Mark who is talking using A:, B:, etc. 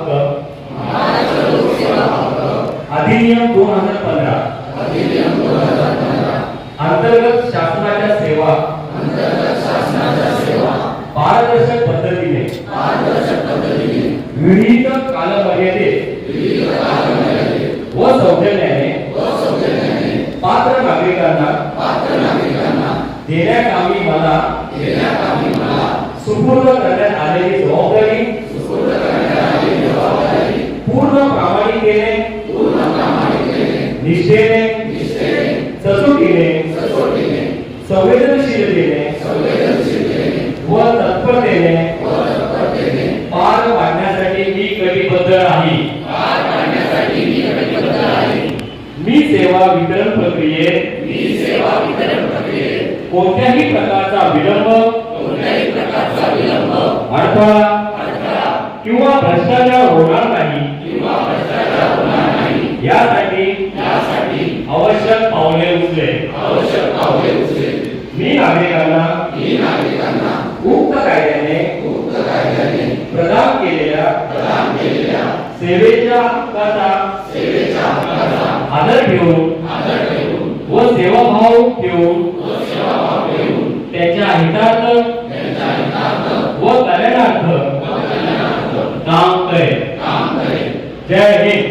A: हक्क अधिनियम 2015 अंतर्गत शासनाच्या सेवा पारदर्शक पद्धतीने विविध कालमर्यादेत व सौजन्याने पात्र नागरिकांना देण्याकामी मला सुपूर्द करण्यात आलेली जबाबदारी पूर्ण प्रामाणिकतेने निष्ठेने सचोटीने संवेदनशीलतेने व तत्परतेने पार पाडण्यासाठी मी कटिबद्ध आहे. मी सेवा वितरण प्रक्रियेत कोणत्याही प्रकारचा विलंब अडथळा किंवा भ्रष्टाचार होणार नाही यासाठी आवश्यक पावले उचले. मी नागरिकांना उक्त कायद्याने प्रदान केलेल्या सेवेच्या हक्काचा आदर ठेवून व सेवाभाव ठेवून त्याच्या हितार्थ व कल्याणार्थ काम करेन. जय हिंद.